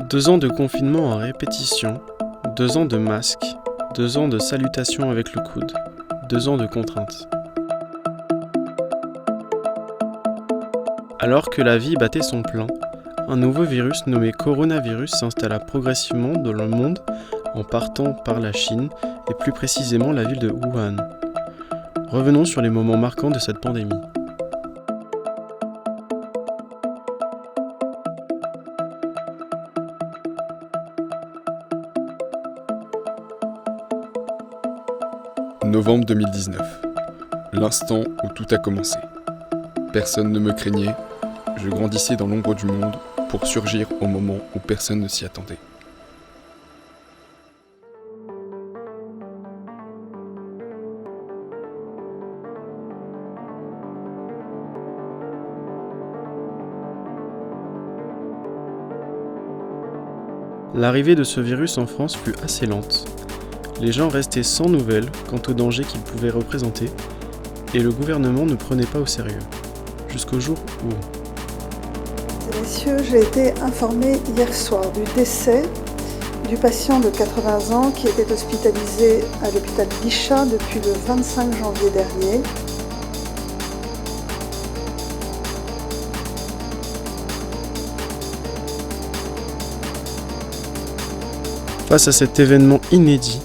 2 ans de confinement à répétition, 2 ans de masques, 2 ans de salutations avec le coude, 2 ans de contraintes. Alors que la vie battait son plein, un nouveau virus nommé coronavirus s'installa progressivement dans le monde en partant par la Chine et plus précisément la ville de Wuhan. Revenons sur les moments marquants de cette pandémie. Novembre 2019. L'instant où tout a commencé. Personne ne me craignait, je grandissais dans l'ombre du monde pour surgir au moment où personne ne s'y attendait. L'arrivée de ce virus en France fut assez lente. Les gens restaient sans nouvelles quant au danger qu'il pouvait représenter et le gouvernement ne prenait pas au sérieux. Jusqu'au jour où... Messieurs, j'ai été informée hier soir du décès du patient de 80 ans qui était hospitalisé à l'hôpital Bichat depuis le 25 janvier dernier. Face à cet événement inédit,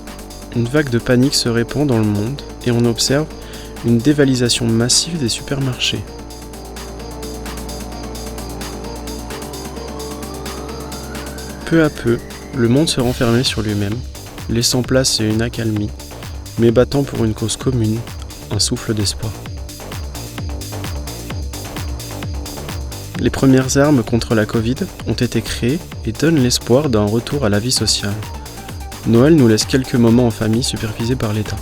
une vague de panique se répand dans le monde et on observe une dévalisation massive des supermarchés. Peu à peu, le monde se renfermait sur lui-même, laissant place à une accalmie, mais battant pour une cause commune, un souffle d'espoir. Les premières armes contre la Covid ont été créées et donnent l'espoir d'un retour à la vie sociale. Noël nous laisse quelques moments en famille supervisés par l'État.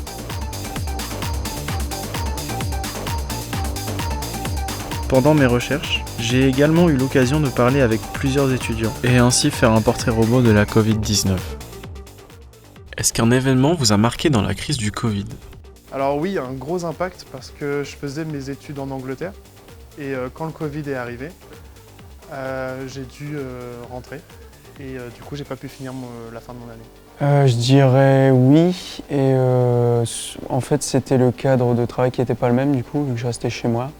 Pendant mes recherches, j'ai également eu l'occasion de parler avec plusieurs étudiants et ainsi faire un portrait robot de la Covid-19. Est-ce qu'un événement vous a marqué dans la crise du Covid ? Alors oui, un gros impact parce que je faisais mes études en Angleterre et quand le Covid est arrivé, j'ai dû rentrer et du coup j'ai pas pu finir la fin de mon année. Je dirais oui et en fait c'était le cadre de travail qui n'était pas le même du coup vu que je restais chez moi.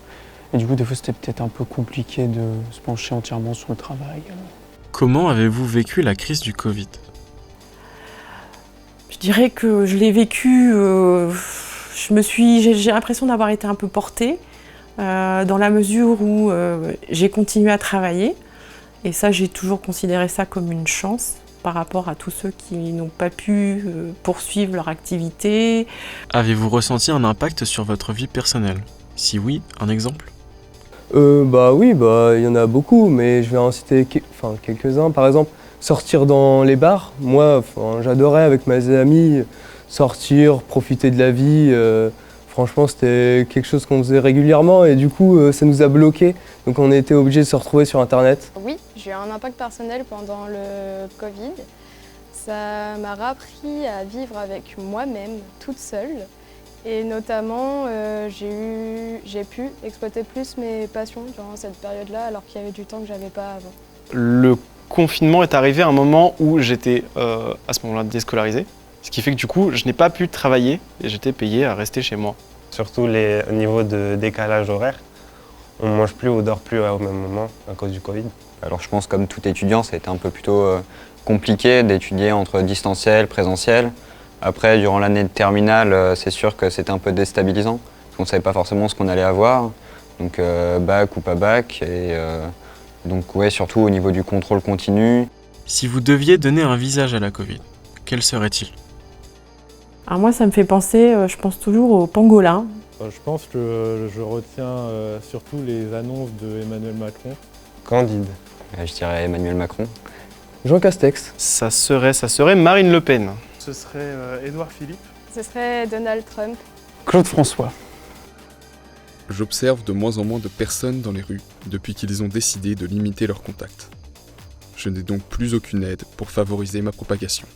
Et du coup, des fois, c'était peut-être un peu compliqué de se pencher entièrement sur le travail. Comment avez-vous vécu la crise du Covid ? Je dirais que je l'ai vécu, j'ai l'impression d'avoir été un peu portée, dans la mesure où j'ai continué à travailler. Et ça, j'ai toujours considéré ça comme une chance par rapport à tous ceux qui n'ont pas pu poursuivre leur activité. Avez-vous ressenti un impact sur votre vie personnelle ? Si oui, un exemple ? Oui, il y en a beaucoup, mais je vais en citer quelques-uns. Par exemple, sortir dans les bars. Moi, j'adorais avec mes amis sortir, profiter de la vie. Franchement, c'était quelque chose qu'on faisait régulièrement et du coup, ça nous a bloqués. Donc on a été obligés de se retrouver sur Internet. Oui, j'ai eu un impact personnel pendant le Covid. Ça m'a appris à vivre avec moi-même, toute seule. Et notamment, j'ai pu exploiter plus mes passions durant cette période-là, alors qu'il y avait du temps que je n'avais pas avant. Le confinement est arrivé à un moment où j'étais à ce moment-là déscolarisé, ce qui fait que du coup, je n'ai pas pu travailler et j'étais payé à rester chez moi. Surtout au niveau de décalage horaire, on ne mange plus ou dort plus au même moment à cause du Covid. Alors je pense comme tout étudiant, ça a été un peu plutôt compliqué d'étudier entre distanciel, présentiel. Après, durant l'année de terminale, c'est sûr que c'était un peu déstabilisant, parce qu'on ne savait pas forcément ce qu'on allait avoir, donc bac ou pas bac, et donc ouais, surtout au niveau du contrôle continu. Si vous deviez donner un visage à la Covid, quel serait-il ? Alors moi, ça me fait penser, je pense toujours au pangolin. Je pense que je retiens surtout les annonces de Emmanuel Macron. Candide. Je dirais Emmanuel Macron. Jean Castex. Ça serait Marine Le Pen. Ce serait Édouard Philippe. Ce serait Donald Trump. Claude François. J'observe de moins en moins de personnes dans les rues depuis qu'ils ont décidé de limiter leurs contacts. Je n'ai donc plus aucune aide pour favoriser ma propagation.